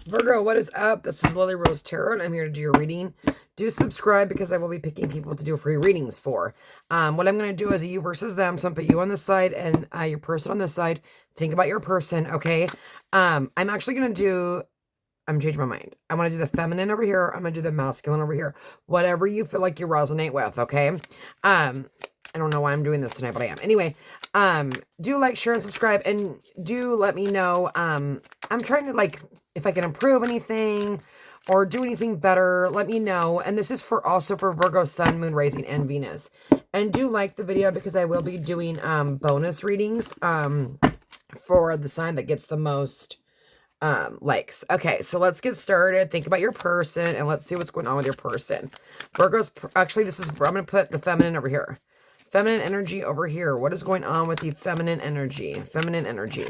Virgo, what is up? This is Lily Rose Tarot, and I'm here to do your reading. Do subscribe because I will be picking people to do free readings for. What I'm going to do is a you versus them. So I'm put you on this side and your person on this side. Think about your person, okay? I'm actually going to do... I'm changing my mind. I want to do the feminine over here. I'm going to do the masculine over here. Whatever you feel like you resonate with, okay? I don't know why I'm doing this tonight, but I am. Anyway, do like, share, and subscribe, and do let me know. I'm trying to, like, if I can improve anything or do anything better, let me know. And this is also for Virgo, Sun, Moon, Rising, and Venus. And do like the video because I will be doing bonus readings for the sign that gets the most likes. Okay, so let's get started. Think about your person and let's see what's going on with your person. Virgo's, actually, I'm going to put the feminine over here. Feminine energy over here. What is going on with the feminine energy? Feminine energy.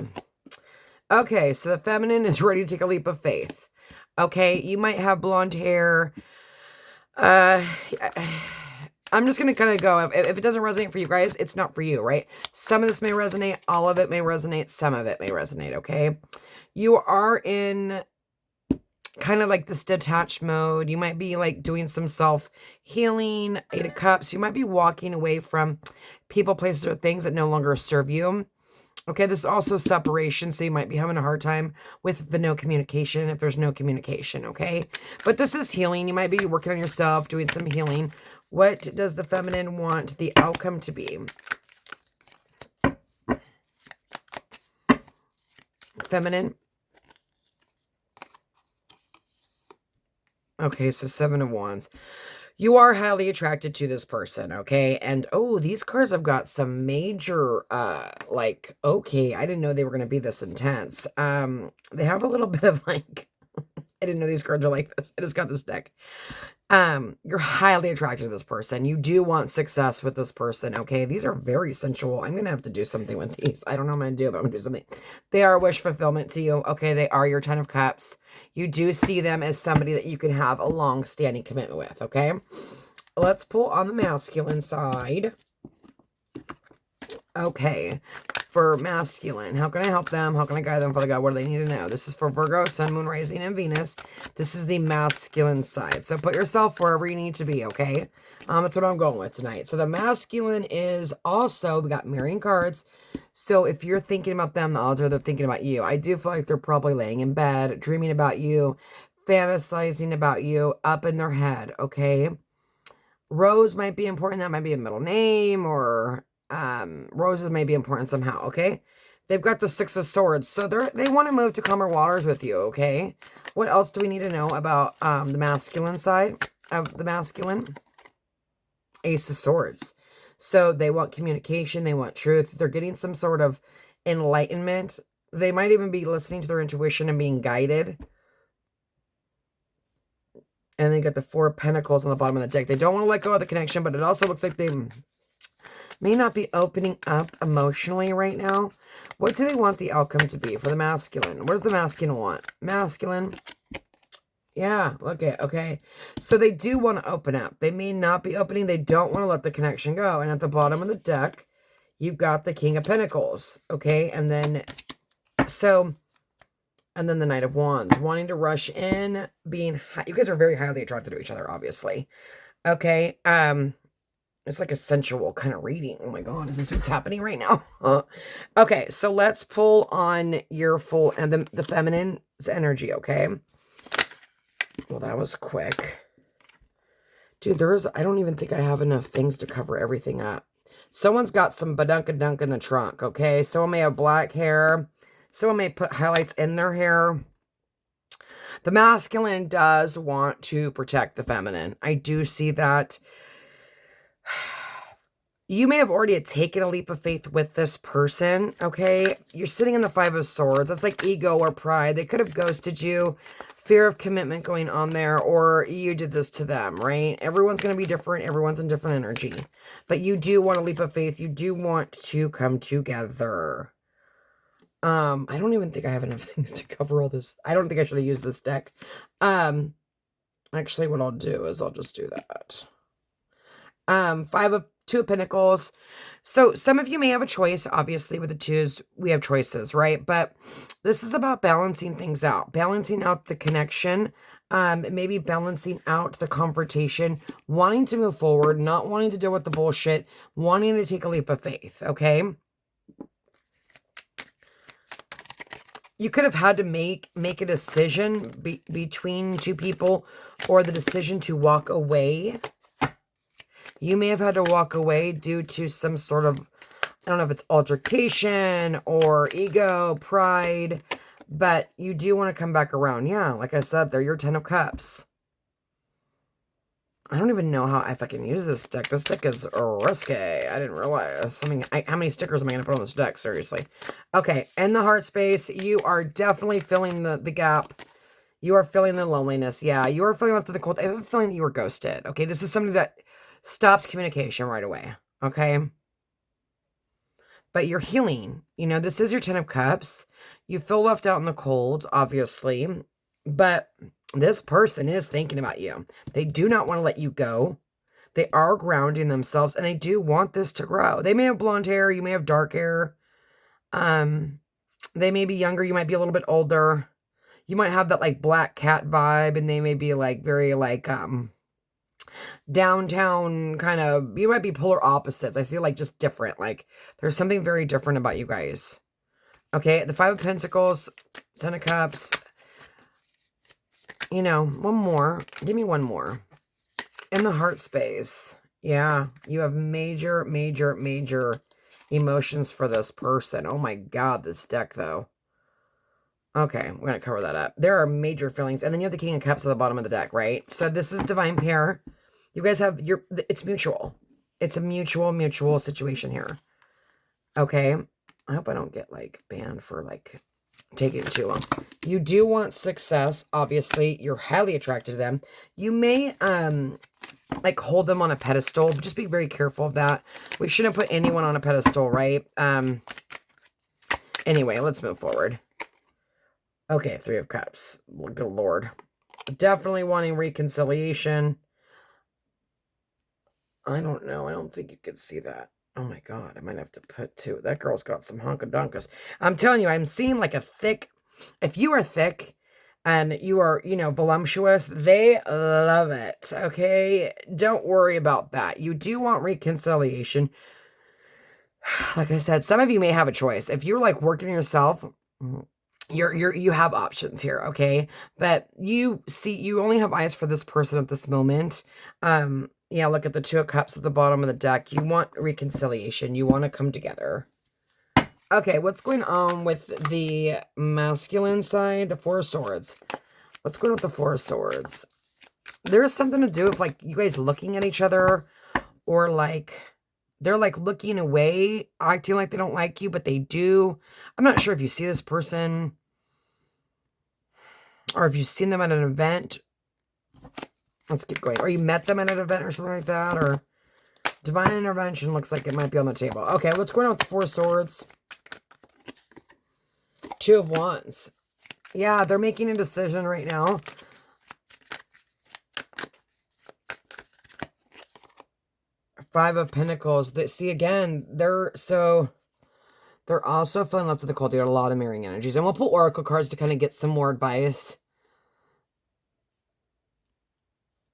Okay, so the feminine is ready to take a leap of faith. Okay, you might have blonde hair. I'm just going to kind of go. If it doesn't resonate for you guys, it's not for you, right? Some of this may resonate. All of it may resonate. Some of it may resonate, okay? You are in kind of like this detached mode. You might be like doing some self-healing. 8 of Cups. You might be walking away from people, places, or things that no longer serve you. Okay, this is also separation, so you might be having a hard time with the no communication if there's no communication, okay? But this is healing. You might be working on yourself, doing some healing. What does the feminine want the outcome to be? Feminine. Okay, so 7 of Wands. You are highly attracted to this person, okay? And, oh, these cards have got some major, like, okay, I didn't know they were going to be this intense. They have a little bit of, like, I didn't know these cards are like this. I just got this deck. You're highly attracted to this person. You do want success with this person, okay? These are very sensual. I'm going to have to do something with these. I don't know what I'm going to do, but I'm going to do something. They are wish fulfillment to you, okay? They are your 10 of Cups. You do see them as somebody that you can have a long-standing commitment with, okay? Let's pull on the masculine side. Okay, for masculine, how can I help them? How can I guide them, Father God? What do they need to know? This is for Virgo, Sun, Moon, Rising, and Venus. This is the masculine side. So put yourself wherever you need to be, okay? That's what I'm going with tonight. So the masculine is also, we got mirroring cards. So if you're thinking about them, the odds are they're thinking about you. I do feel like they're probably laying in bed, dreaming about you, fantasizing about you, up in their head, okay? Rose might be important. That might be a middle name, or roses may be important somehow, okay? They've got the 6 of Swords, so they want to move to calmer waters with you, okay? What else do we need to know about the masculine side of the masculine? Ace of Swords. So they want communication, they want truth, they're getting some sort of enlightenment. They might even be listening to their intuition and being guided. And they got the 4 of Pentacles on the bottom of the deck. They don't want to let go of the connection, but it also looks like they may not be opening up emotionally right now. What do they want the outcome to be for the masculine? What does the masculine want? Masculine. Yeah, look at, okay. So they do want to open up. They may not be opening. They don't want to let the connection go. And at the bottom of the deck, you've got the King of Pentacles, okay? And then, and then the Knight of Wands, wanting to rush in, being, you guys are very highly attracted to each other, obviously. Okay, it's like a sensual kind of reading. Oh my God, is this what's happening right now? Okay, so let's pull on your full, and the feminine's energy, okay? Well, that was quick. Dude, I don't even think I have enough things to cover everything up. Someone's got some badunkadunk in the trunk, okay? Someone may have black hair. Someone may put highlights in their hair. The masculine does want to protect the feminine. I do see that. You may have already taken a leap of faith with this person, okay? You're sitting in the 5 of Swords. That's like ego or pride. They could have ghosted you. Fear of commitment going on there, or you did this to them, right? Everyone's going to be different. Everyone's in different energy. But you do want a leap of faith. You do want to come together. I don't even think I have enough things to cover all this. I don't think I should have used this deck. Actually, what I'll do is I'll just do that. 2 of Pentacles. So some of you may have a choice. Obviously, with the twos, we have choices, right? But this is about balancing things out, balancing out the connection, maybe balancing out the confrontation, wanting to move forward, not wanting to deal with the bullshit, wanting to take a leap of faith, okay? You could have had to make a decision between two people, or the decision to walk away. You may have had to walk away due to some sort of, I don't know if it's altercation or ego, pride, but you do want to come back around. Yeah, like I said, they're your 10 of Cups. I don't even know how, if I can use this deck. This deck is risky. I didn't realize. How many stickers am I going to put on this deck? Seriously. Okay, in the heart space, you are definitely filling the gap. You are feeling the loneliness. Yeah, you are feeling left to the cold. I have a feeling that you were ghosted. Okay, this is something that stopped communication right away. Okay? But you're healing. You know, this is your 10 of Cups. You feel left out in the cold, obviously. But this person is thinking about you. They do not want to let you go. They are grounding themselves, and they do want this to grow. They may have blonde hair. You may have dark hair. They may be younger. You might be a little bit older. You might have that, like, black cat vibe, and they may be, like, very, like, downtown kind of, you might be polar opposites. I see, like, just different. Like, there's something very different about you guys. Okay, the 5 of Pentacles, 10 of Cups. You know, one more. Give me one more. In the heart space. Yeah, you have major, major, major emotions for this person. Oh my God, this deck, though. Okay, we're going to cover that up. There are major feelings. And then you have the King of Cups at the bottom of the deck, right? So this is divine pair. You guys have it's mutual. It's a mutual situation here. Okay. I hope I don't get, like, banned for, like, taking too long. You do want success, obviously. You're highly attracted to them. You may, like, hold them on a pedestal. But just be very careful of that. We shouldn't put anyone on a pedestal, right? Anyway, let's move forward. Okay, 3 of Cups. Good Lord. Definitely wanting reconciliation. I don't know. I don't think you could see that. Oh my God, I might have to put 2. That girl's got some honkadonkas. I'm telling you, I'm seeing like a thick, if you are thick and you are, you know, voluptuous, they love it, okay? Don't worry about that. You do want reconciliation. Like I said, some of you may have a choice. If you're like working yourself, you have options here, okay? But you only have eyes for this person at this moment. Yeah, look at the 2 of Cups at the bottom of the deck. You want reconciliation. You want to come together. Okay, what's going on with the masculine side? The 4 of Swords. What's going on with the 4 of Swords? There's something to do with, like, you guys looking at each other, or, like, they're, like, looking away, acting like they don't like you, but they do. I'm not sure if you see this person, or if you've seen them at an event. Let's keep going. Or you met them at an event or something like that. Or divine intervention looks like it might be on the table. Okay, what's going on with the 4 of Swords? 2 of Wands. Yeah, they're making a decision right now. Five of Pentacles. See, again, they're also feeling left to the cold. They got a lot of mirroring energies. And we'll pull oracle cards to kind of get some more advice.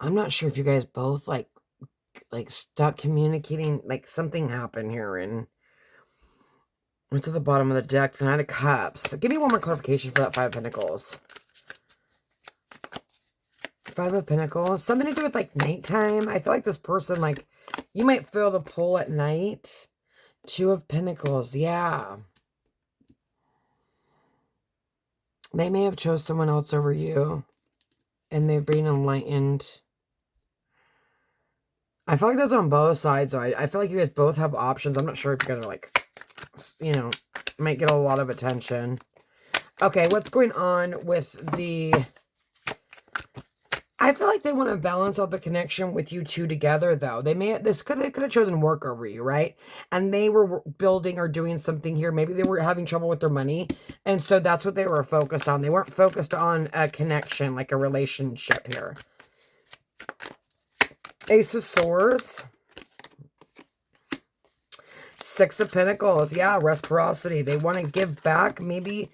I'm not sure if you guys both, like stop communicating. Like, something happened here. And went to the bottom of the deck. The 9 of Cups. Give me one more clarification for that 5 of Pentacles. 5 of Pentacles. Something to do with, like, nighttime. I feel like this person, like, you might feel the pull at night. 2 of Pentacles. Yeah. They may have chose someone else over you. And they've been enlightened. I feel like that's on both sides. So I feel like you guys both have options. I'm not sure if you guys are, like, you know, might get a lot of attention. Okay, what's going on with the... I feel like they want to balance out the connection with you two together, though. They could have chosen work over you, right? And they were building or doing something here. Maybe they were having trouble with their money. And so that's what they were focused on. They weren't focused on a connection, like a relationship here. Ace of Swords. Six of Pentacles. Yeah, reciprocity. They want to give back, maybe.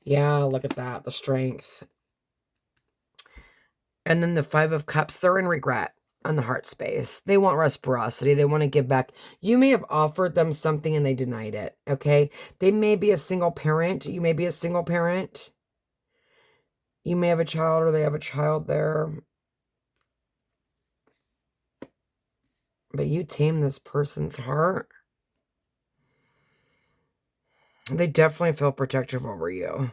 Yeah, look at that. The strength. And then the Five of Cups. They're in regret on the heart space. They want reciprocity. They want to give back. You may have offered them something and they denied it, okay? They may be a single parent. You may be a single parent. You may have a child or they have a child there. But you tame this person's heart. They definitely feel protective over you.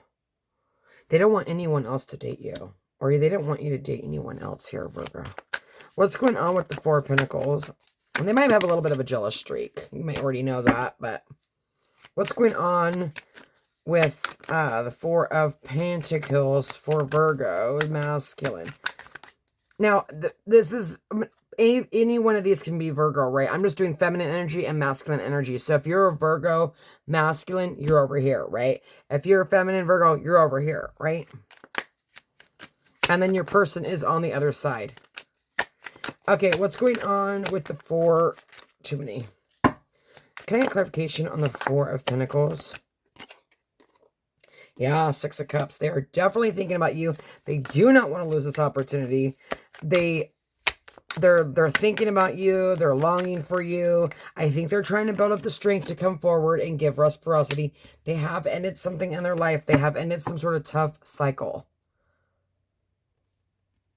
They don't want anyone else to date you. Or they don't want you to date anyone else here, Virgo. What's going on with the Four of Pentacles? And they might have a little bit of a jealous streak. You might already know that. But what's going on with the Four of Pentacles for Virgo, masculine? Now, this is... Any one of these can be Virgo, right? I'm just doing feminine energy and masculine energy. So if you're a Virgo masculine, you're over here, right? If you're a feminine Virgo, you're over here, right? And then your person is on the other side. Okay, what's going on with the Four? Too many. Can I get clarification on the Four of Pentacles? Yeah, Six of Cups. They are definitely thinking about you. They do not want to lose this opportunity. They're thinking about you. They're longing for you. I think they're trying to build up the strength to come forward and give reciprocity. They have ended something in their life. They have ended some sort of tough cycle.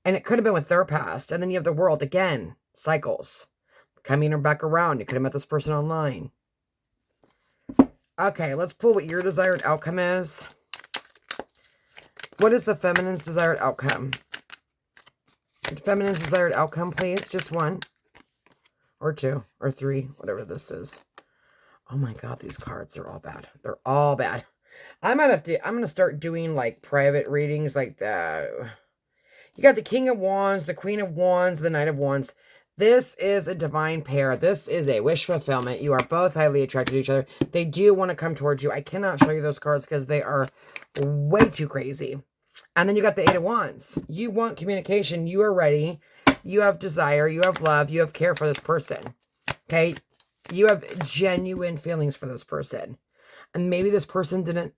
And it could have been with their past. And then you have the world again. Cycles. Coming back around. You could have met this person online. Okay, let's pull what your desired outcome is. What is the feminine's desired outcome? Feminine's desired outcome, please. Just one. Or two. Or three. Whatever this is. Oh my god, these cards are all bad. They're all bad. I'm going to start doing like private readings like that. You got the King of Wands, the Queen of Wands, the Knight of Wands. This is a divine pair. This is a wish fulfillment. You are both highly attracted to each other. They do want to come towards you. I cannot show you those cards because they are way too crazy. And then you got the Eight of Wands. You want communication. You are ready. You have desire. You have love. You have care for this person. Okay? You have genuine feelings for this person. And maybe this person didn't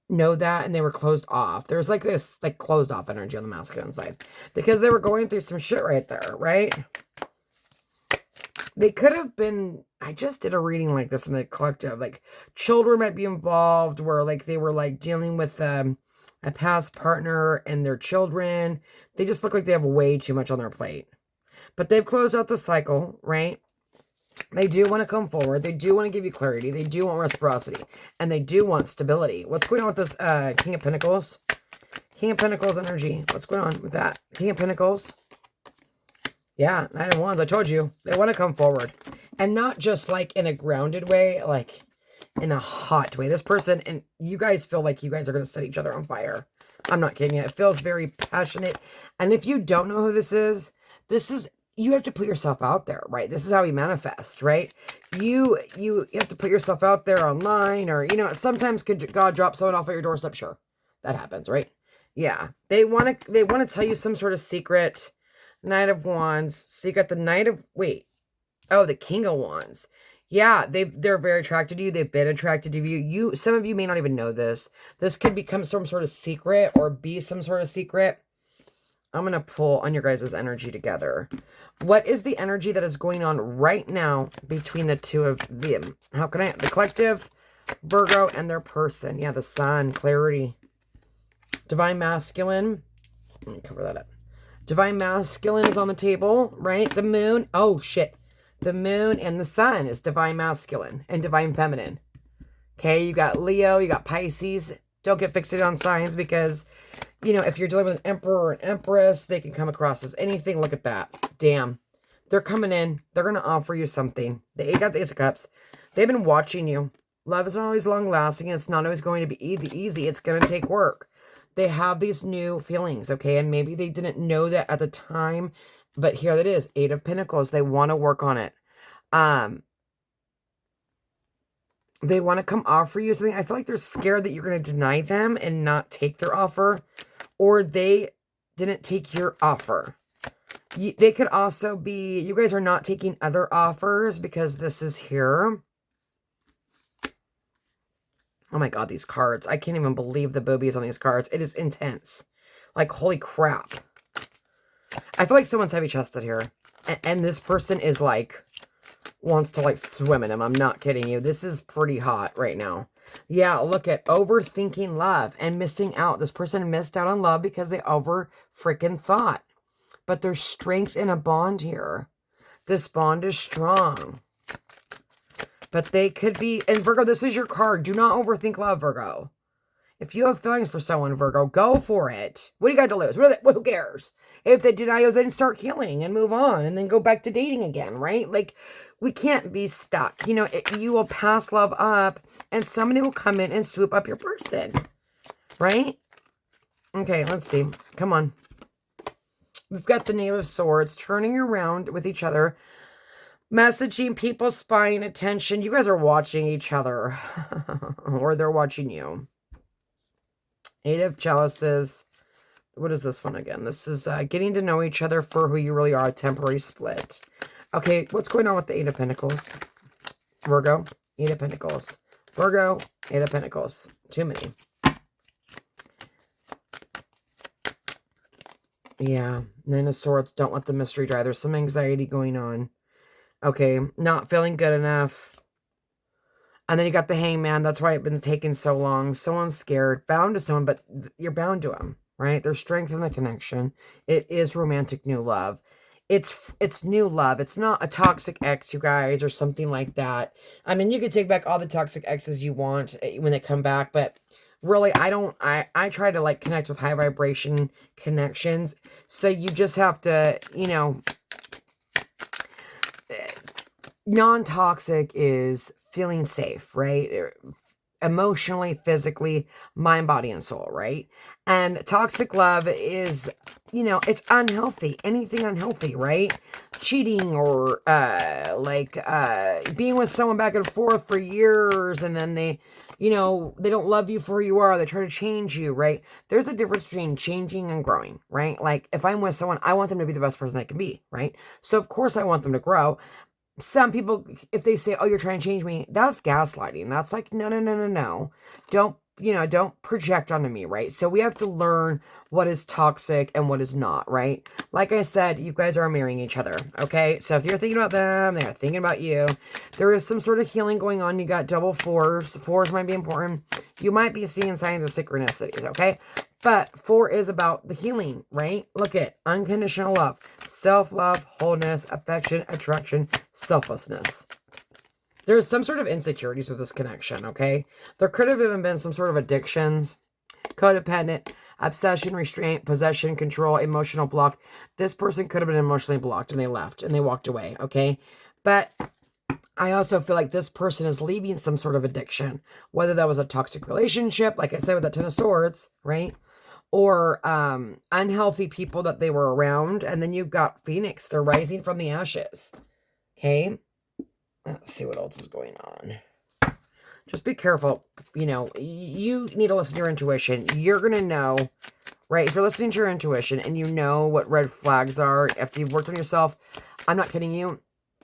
know that and they were closed off. There's like this like closed off energy on the masculine side. Because they were going through some shit right there, right? They could have been... I just did a reading like this in the collective. Like, children might be involved where like they were like dealing with... a past partner and their children. They just look like they have way too much on their plate. But they've closed out the cycle, right? They do want to come forward. They do want to give you clarity. They do want reciprocity. And they do want stability. What's going on with this King of Pentacles? King of Pentacles energy. What's going on with that? King of Pentacles. Yeah, Knight of Wands. I told you. They want to come forward. And not just like in a grounded way, like... in a hot way. This person, and you guys feel like you guys are going to set each other on fire. I'm not kidding you. It feels very passionate. And if you don't know who this is, you have to put yourself out there, right? This is how we manifest, right? You have to put yourself out there online, or, you know, sometimes could God drop someone off at your doorstep? Sure. That happens, right? Yeah. They want to tell you some sort of secret. Knight of Wands. So you got the Knight of, the King of Wands. Yeah, they're very attracted to you. They've been attracted to you. Some of you may not even know this. This could become some sort of secret or be some sort of secret. I'm going to pull on your guys' energy together. What is the energy that is going on right now between the two of them? The collective, Virgo, and their person. Yeah, the Sun, clarity. Divine Masculine. Let me cover that up. Divine Masculine is on the table, right? The Moon. Oh, shit. The Moon and the Sun is Divine Masculine and Divine Feminine. Okay, you got Leo, you got Pisces. Don't get fixated on signs because, you know, if you're dealing with an Emperor or an Empress, they can come across as anything. Look at that. Damn. They're coming in. They're going to offer you something. They got the Ace of Cups. They've been watching you. Love is not always long-lasting. It's not always going to be easy. It's going to take work. They have these new feelings, okay? And maybe they didn't know that at the time. But here it is, Eight of Pentacles. They want to work on it. They want to come offer you something. I feel like they're scared that you're going to deny them and not take their offer. Or they didn't take your offer. They could also be, you guys are not taking other offers because this is here. Oh my God, these cards. I can't even believe the boobies on these cards. It is intense. Like, holy crap. I feel like someone's heavy-chested here. And this person is like, wants to like swim in him. I'm not kidding you. This is pretty hot right now. Yeah, look at overthinking love and missing out. This person missed out on love because they over freaking thought. But there's strength in a bond here. This bond is strong. But they could be, and Virgo, this is your card. Do not overthink love, Virgo. If you have feelings for someone, Virgo, go for it. What do you got to lose? Who cares? If they deny you, then start healing and move on and then go back to dating again, right? Like, we can't be stuck. You know, you will pass love up and somebody will come in and swoop up your person, right? Okay, let's see. Come on. We've got the Knave of Swords turning around with each other. Messaging, people spying attention. You guys are watching each other. Or they're watching you. Eight of Chalices. What is this one again? This is getting to know each other for who you really are. A temporary split. Okay, what's going on with the Eight of Pentacles? Virgo, Eight of Pentacles. Virgo, Eight of Pentacles. Too many. Yeah, Nine of Swords. Don't let the mystery die. There's some anxiety going on. Okay, not feeling good enough. And then you got the Hangman. That's why it's been taking so long. Someone's scared. Bound to someone, but you're bound to them, right? There's strength in the connection. It is romantic new love. It's new love. It's not a toxic ex, you guys, or something like that. I mean, you can take back all the toxic exes you want when they come back, but really, I try to like connect with high vibration connections. So you just have to, you know, non-toxic is feeling safe, right? Emotionally, physically, mind, body, and soul, right? And toxic love is, you know, it's unhealthy. Anything unhealthy, right? Cheating or being with someone back and forth for years and then they, you know, they don't love you for who you are. They try to change you, right? There's a difference between changing and growing, right? Like if I'm with someone, I want them to be the best person they can be, right? So of course I want them to grow. Some people, if they say, oh, you're trying to change me, that's gaslighting. That's like, no. Don't project onto me, right? So we have to learn what is toxic and what is not, right? Like I said, you guys are marrying each other, okay? So if you're thinking about them, they're thinking about you. There is some sort of healing going on. You got double fours. Fours might be important. You might be seeing signs of synchronicities, okay? But 4 is about the healing, right? Look at unconditional love, self-love, wholeness, affection, attraction, selflessness. There's some sort of insecurities with this connection, okay? There could have even been some sort of addictions, codependent, obsession, restraint, possession, control, emotional block. This person could have been emotionally blocked and they left and they walked away, okay? But I also feel like this person is leaving some sort of addiction, whether that was a toxic relationship, like I said with the Ten of Swords, right? Or unhealthy people that they were around. And then you've got Phoenix. They're rising from the ashes. Okay? Let's see what else is going on. Just be careful. You know, you need to listen to your intuition. You're going to know, right? If you're listening to your intuition and you know what red flags are, after you've worked on yourself, I'm not kidding you.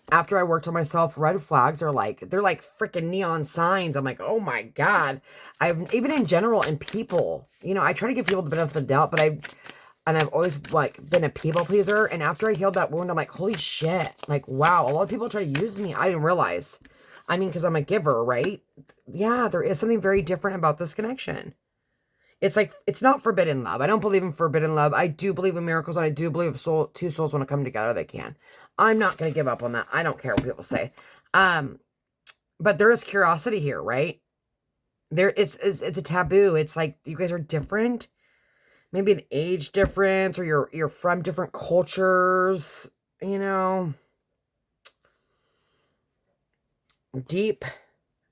After I worked on myself, red flags are like, they're like freaking neon signs. I'm like, oh my God. Even in general, in people, you know, I try to give people the benefit of the doubt, but I've always like been a people pleaser. And after I healed that wound, I'm like, holy shit. Like, wow, a lot of people try to use me. I didn't realize. I mean, because I'm a giver, right? Yeah, there is something very different about this connection. It's like, it's not forbidden love. I don't believe in forbidden love. I do believe in miracles, and I do believe if two souls want to come together, they can. I'm not going to give up on that. I don't care what people say. But there is curiosity here, right? It's a taboo. It's like, you guys are different. Maybe an age difference, or you're from different cultures, you know. Deep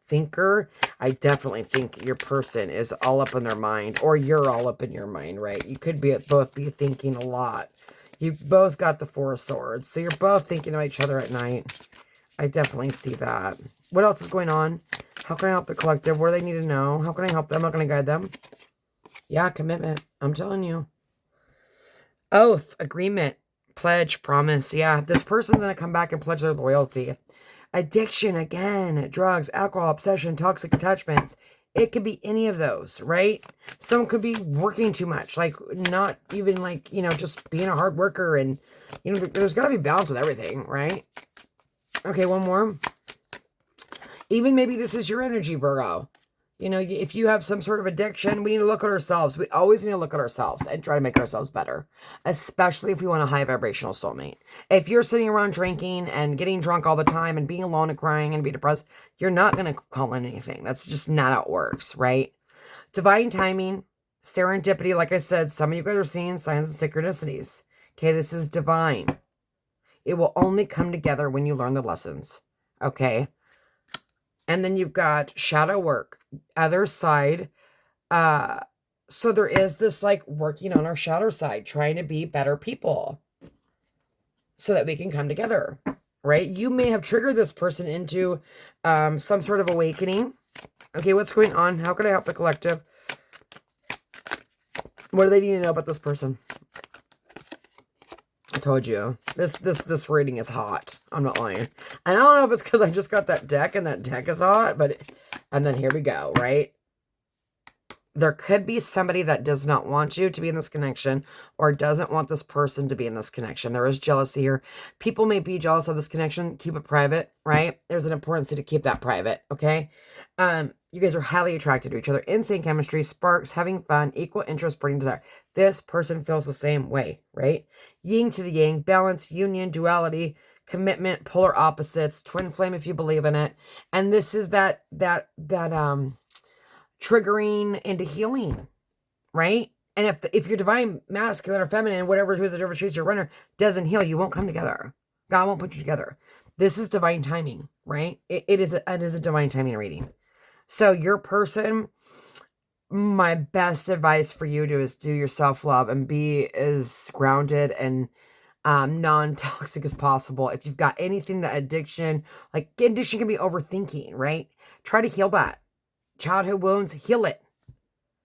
thinker. I definitely think your person is all up in their mind, or you're all up in your mind, right? You could both be thinking a lot. You've both got the 4 of Swords, so you're both thinking about each other at night. I definitely see that. What else is going on? How can I help the collective? What do they need to know? How can I help them? How can I guide them? Yeah, commitment. I'm telling you. Oath, agreement, pledge, promise. Yeah, this person's going to come back and pledge their loyalty. Addiction, again, drugs, alcohol, obsession, toxic attachments. It could be any of those, right? Someone could be working too much, like not even like, you know, just being a hard worker, and, you know, there's got to be balance with everything, right? Okay, one more. Even maybe this is your energy, Virgo. You know, if you have some sort of addiction, we need to look at ourselves. We always need to look at ourselves and try to make ourselves better, especially if we want a high vibrational soulmate. If you're sitting around drinking and getting drunk all the time and being alone and crying and be depressed, you're not going to call in anything. That's just not how it works, right? Divine timing, serendipity. Like I said, some of you guys are seeing signs and synchronicities. Okay, this is divine. It will only come together when you learn the lessons. Okay. And then you've got shadow work, other side. So there is this like working on our shadow side, trying to be better people so that we can come together, right? You may have triggered this person into some sort of awakening. Okay, what's going on? How can I help the collective? What do they need to know about this person? I told you, this reading is hot. I'm not lying. And I don't know if it's because I just got that deck and that deck is hot, but, and then here we go, right? There could be somebody that does not want you to be in this connection or doesn't want this person to be in this connection. There is jealousy here. People may be jealous of this connection. Keep it private, right? There's an importance to keep that private, okay? You guys are highly attracted to each other. Insane chemistry, sparks, having fun, equal interest, burning desire. This person feels the same way, right? Yin to the yang, balance, union, duality, commitment, polar opposites, twin flame if you believe in it. And this is that triggering into healing, right? And if your divine masculine or feminine, whatever choose your runner, doesn't heal, you won't come together. God won't put you together. This is divine timing, right? It is a divine timing reading. So your person, my best advice for you is do your self-love and be as grounded and non-toxic as possible. If you've got anything that addiction can be overthinking, right? Try to heal that. Childhood wounds, heal it.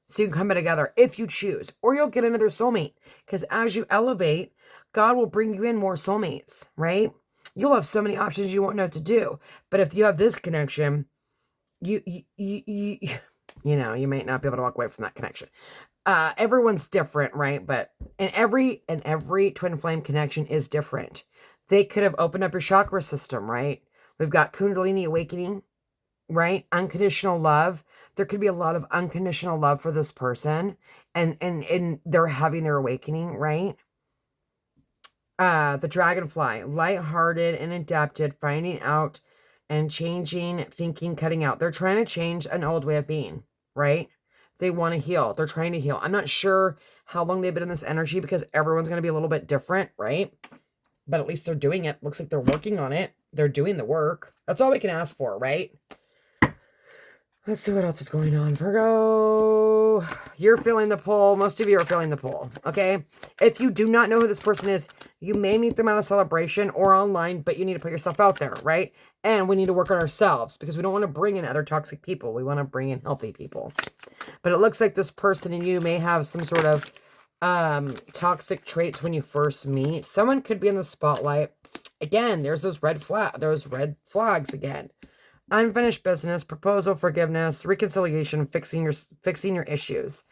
So you can come together if you choose. Or you'll get another soulmate. Because as you elevate, God will bring you in more soulmates, right? You'll have so many options you won't know what to do. But if you have this connection, you might not be able to walk away from that connection. Everyone's different, right? But every twin flame connection is different. They could have opened up your chakra system, right? We've got Kundalini awakening, right? Unconditional love. There could be a lot of unconditional love for this person, and they're having their awakening, right? The dragonfly, lighthearted and adapted, finding out and changing, thinking, cutting out. They're trying to change an old way of being, right? They want to heal. They're trying to heal. I'm not sure how long they've been in this energy because everyone's going to be a little bit different, right? But at least they're doing it. Looks like they're working on it. They're doing the work. That's all we can ask for, right? Let's see what else is going on. Virgo, you're feeling the pull. Most of you are feeling the pull, okay? If you do not know who this person is, you may meet them at a celebration or online, but you need to put yourself out there, right? And we need to work on ourselves because we don't want to bring in other toxic people. We want to bring in healthy people. But it looks like this person and you may have some sort of toxic traits when you first meet. Someone could be in the spotlight. Again, there's those red flags again. Unfinished business, proposal, forgiveness, reconciliation, fixing your issues.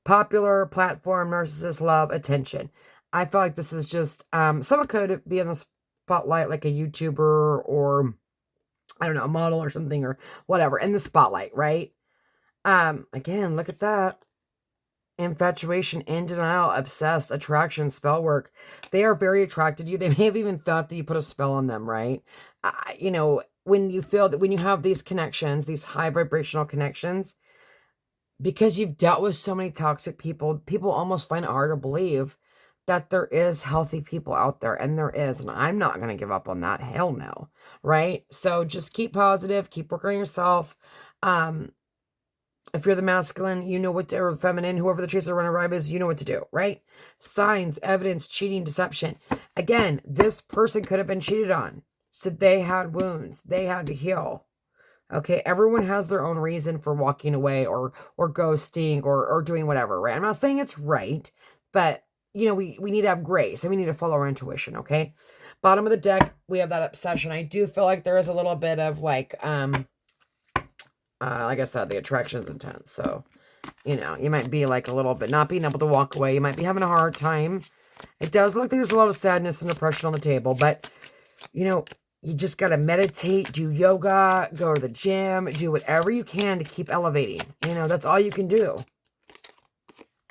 Popular platform, narcissist, love, attention. I feel like this is just someone could be in the spotlight like a YouTuber or I don't know, a model or something or whatever in the spotlight, right? Again, look at that. Infatuation, in denial, obsessed, attraction, spell work. They are very attracted to you. They may have even thought that you put a spell on them, right? When you feel that when you have these connections, these high vibrational connections, because you've dealt with so many toxic people, people almost find it hard to believe that there is healthy people out there, and there is, and I'm not going to give up on that. Hell no, right? So just keep positive, keep working on yourself. If you're the masculine, you know what to, or feminine, whoever the chaser runner vibe is, you know what to do, right? Signs, evidence, cheating, deception. Again, this person could have been cheated on. So they had wounds. They had to heal. Okay, everyone has their own reason for walking away or ghosting or doing whatever, right? I'm not saying it's right, but, we need to have grace and we need to follow our intuition, okay? Bottom of the deck, we have that obsession. I do feel like there is a little bit of Like I said, the attraction's intense. So, you know, you might be like a little bit not being able to walk away. You might be having a hard time. It does look like there's a lot of sadness and depression on the table, but, you know, you just got to meditate, do yoga, go to the gym, do whatever you can to keep elevating. You know, that's all you can do.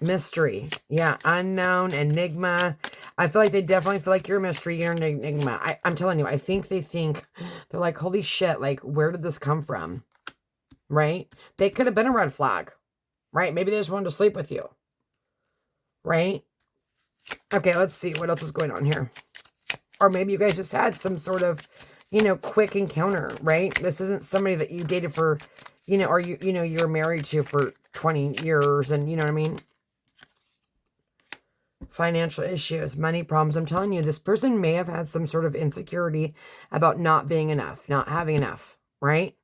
Mystery. Yeah, unknown, enigma. I feel like they definitely feel like you're a mystery, you're an enigma. I'm telling you, I think they're like, holy shit, like, where did this come from? Right? They could have been a red flag. Right? Maybe they just wanted to sleep with you. Right? Okay, let's see what else is going on here. Or maybe you guys just had some sort of, you know, quick encounter, right? This isn't somebody that you dated for, you know, or you know, you're married to for 20 years and you know what I mean? Financial issues, money problems. I'm telling you, this person may have had some sort of insecurity about not being enough, not having enough, right?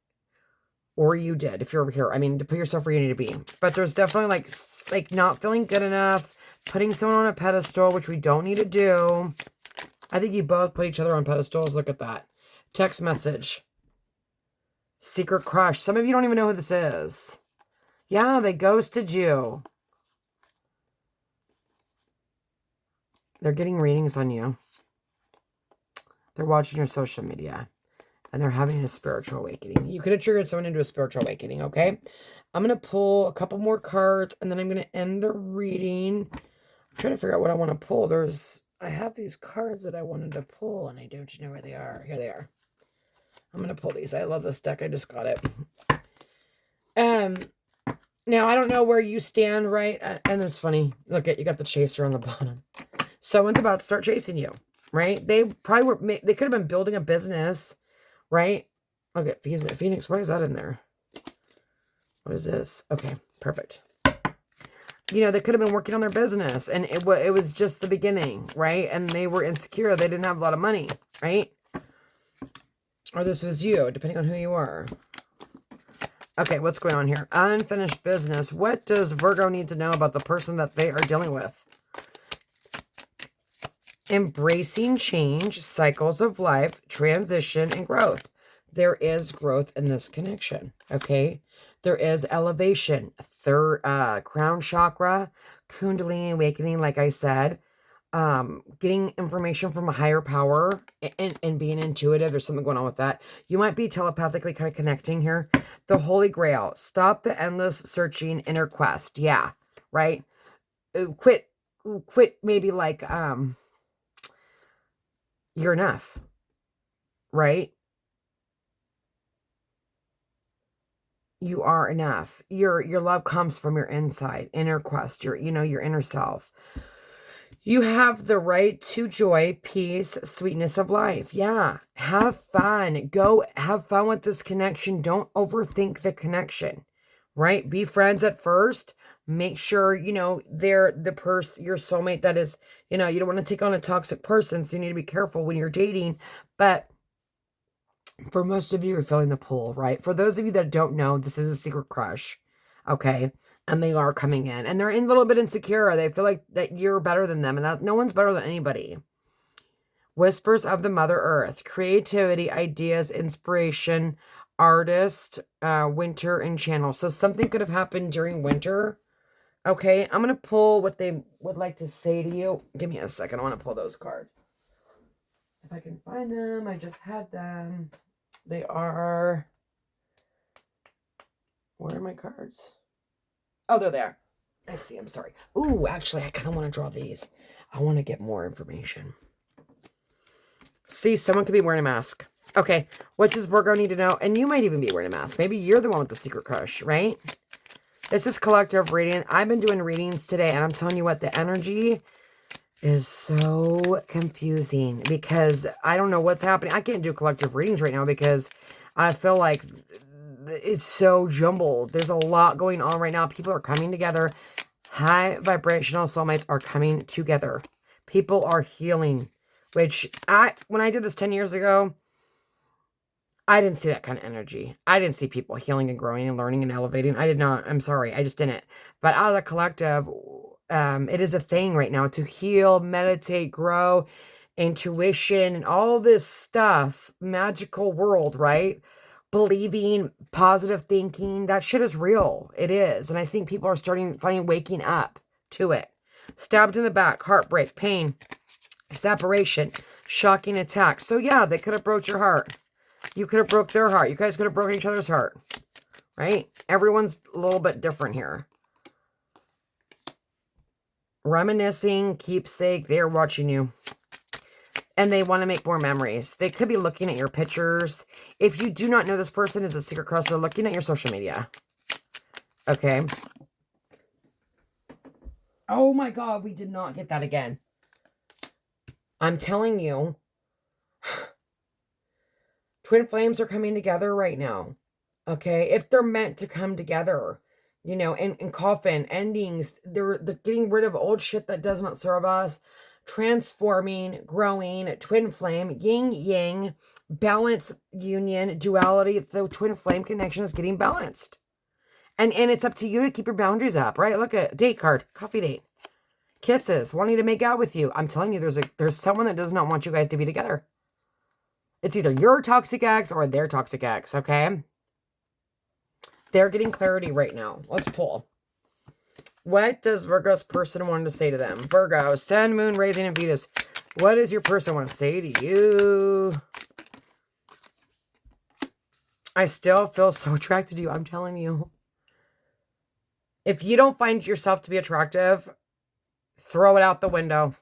Or you did, if you're over here. I mean, to put yourself where you need to be. But there's definitely like not feeling good enough, putting someone on a pedestal, which we don't need to do. I think you both put each other on pedestals. Look at that. Text message. Secret crush. Some of you don't even know who this is. Yeah, they ghosted you. They're getting readings on you. They're watching your social media. And they're having a spiritual awakening. You could have triggered someone into a spiritual awakening, okay? I'm going to pull a couple more cards, and then I'm going to end the reading. I'm trying to figure out what I want to pull. I have these cards that I wanted to pull, and I don't know where they are. Here they are. I'm going to pull these. I love this deck. I just got it. Now, I don't know where you stand, right? And it's funny. Look at, you got the chaser on the bottom. Someone's about to start chasing you, right? They probably they could have been building a business, right? Okay, Phoenix, why is that in there? What is this? Okay, perfect. You know, they could have been working on their business, and it was just the beginning, right? And they were insecure. They didn't have a lot of money, right? Or this was you, depending on who you are. Okay, what's going on here? Unfinished business. What does Virgo need to know about the person that they are dealing with? Embracing change, cycles of life, transition, and growth. There is growth in this connection, okay? There is elevation, third crown chakra, kundalini awakening, like I said, getting information from a higher power and being intuitive. There's something going on with that. You might be telepathically kind of connecting here. The Holy Grail, stop the endless searching, inner quest. Yeah, right? Quit maybe like, you're enough, right? You are enough. Your love comes from your inside, inner quest, your inner self. You have the right to joy, peace, sweetness of life. Yeah. Have fun. Go have fun with this connection. Don't overthink the connection, right? Be friends at first. Make sure, they're the person, your soulmate that is, you don't want to take on a toxic person. So you need to be careful when you're dating. But for most of you, you're feeling the pull, right? For those of you that don't know, this is a secret crush, okay? And they are coming in, and they're a little bit insecure. They feel like that you're better than them, and that no one's better than anybody. Whispers of the Mother Earth, creativity, ideas, inspiration, artist, winter, and channel. So something could have happened during winter, okay? I'm going to pull what they would like to say to you. Give me a second. I want to pull those cards. If I can find them, I just had them. They are, where are my cards? Oh, they're there. I see. I'm sorry. Ooh, actually, I kind of want to draw these. I want to get more information. See, someone could be wearing a mask. Okay, what does Virgo need to know? And you might even be wearing a mask. Maybe you're the one with the secret crush, right? This is collective reading. I've been doing readings today, and I'm telling you what, the energy is so confusing because I don't know what's happening. I can't do collective readings right now because I feel like it's so jumbled. There's a lot going on right now. People are coming together. High vibrational soulmates are coming together. People are healing, which when I did this 10 years ago, I didn't see that kind of energy. I didn't see people healing and growing and learning and elevating. I did not. I'm sorry. I just didn't. But out of the collective, it is a thing right now to heal, meditate, grow, intuition, and all this stuff, magical world, right? believing, positive thinking. That shit is real. It is. And I think people are finally waking up to it. Stabbed in the back, heartbreak, pain, separation, shocking attack. So yeah, they could have broke your heart. You could have broke their heart. You guys could have broken each other's heart. Right? Everyone's a little bit different here. Reminiscing, keepsake, they're watching you. And they want to make more memories. They could be looking at your pictures. If you do not know this person is a secret crush, they're looking at your social media. Okay. Oh my God, we did not get that again. I'm telling you. Twin flames are coming together right now. Okay. If they're meant to come together. You know, and coffin endings, they're getting rid of old shit that does not serve us, transforming, growing, twin flame, yin yang, balance, union, duality. The twin flame connection is getting balanced, and it's up to you to keep your boundaries up, right? Look at date card, coffee date, kisses, wanting to make out with you. I'm telling you, there's someone that does not want you guys to be together. It's either your toxic ex or their toxic ex. Okay. They're getting clarity right now. Let's pull. What does Virgo's person want to say to them? Virgo, Sun, Moon, Rising, and Venus. What does your person want to say to you? I still feel so attracted to you. I'm telling you. If you don't find yourself to be attractive, throw it out the window.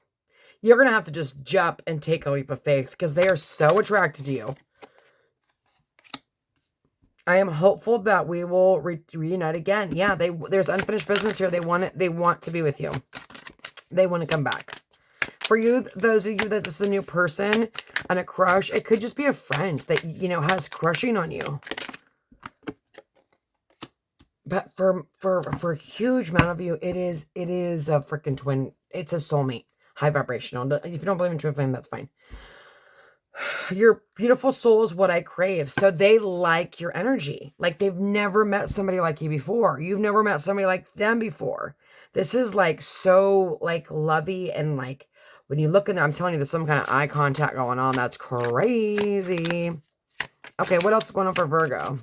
You're going to have to just jump and take a leap of faith because they are so attracted to you. I am hopeful that we will reunite again. Yeah, there's unfinished business here. They want to be with you. They want to come back. For you, those of you that this is a new person and a crush, it could just be a friend that, you know, has crushing on you. But for a huge amount of you, it is a freaking twin. It's a soulmate, high vibrational. If you don't believe in twin flame, that's fine. Your beautiful soul is what I crave. So they like your energy. Like they've never met somebody like you before. You've never met somebody like them before. This is like so like lovey and like when you look in there, I'm telling you, there's some kind of eye contact going on. That's crazy. Okay, what else is going on for Virgo?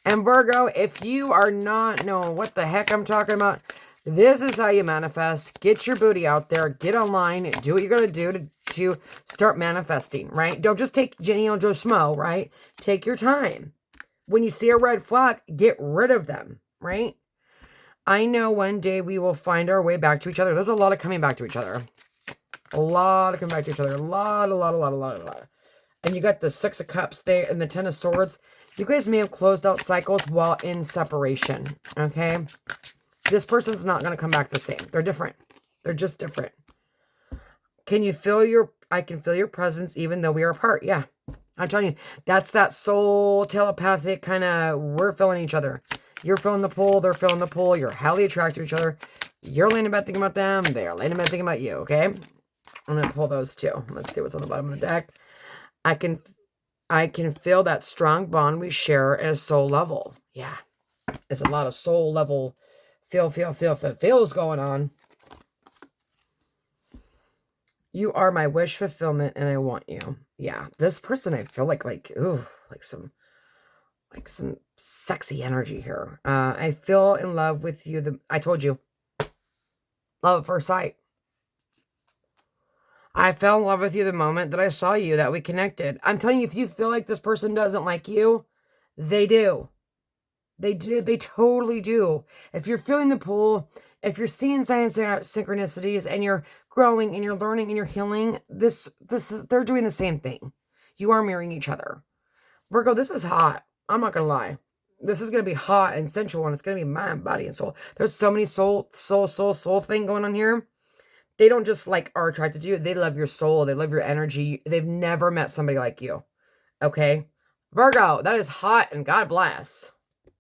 And Virgo, if you are not knowing what the heck I'm talking about, this is how you manifest. Get your booty out there. Get online. Do what you're going to do to start manifesting, right? Don't just take Jenny or Joe Schmo, right? Take your time. When you see a red flag, get rid of them, right? I know one day we will find our way back to each other. There's a lot of coming back to each other. A lot of coming back to each other. A lot. And you got the Six of Cups there and the Ten of Swords. You guys may have closed out cycles while in separation, okay? This person's not going to come back the same. They're different. They're just different. Can you feel I can feel your presence even though we are apart. Yeah. I'm telling you, that's that soul telepathic kind of, we're feeling each other. You're feeling the pull. They're feeling the pull. You're highly attracted to each other. You're laying in bed thinking about them. They're laying in bed thinking about you. Okay. I'm going to pull those two. Let's see what's on the bottom of the deck. I can feel that strong bond we share at a soul level. Yeah. There's a lot of soul level feels going on. You are my wish fulfillment and I want you. Yeah. This person, I feel like some sexy energy here. I feel in love with you. I told you. Love at first sight. I fell in love with you the moment that I saw you, that we connected. I'm telling you, if you feel like this person doesn't like you, they do. They do. They totally do. If you're feeling the pull, if you're seeing signs of synchronicities and you're growing and you're learning and you're healing, they're doing the same thing. You are mirroring each other. Virgo, this is hot. I'm not going to lie. This is going to be hot and sensual and it's going to be mind, body, and soul. There's so many soul thing going on here. They don't just like are attracted to you. They love your soul. They love your energy. They've never met somebody like you. Okay? Virgo, that is hot and God bless.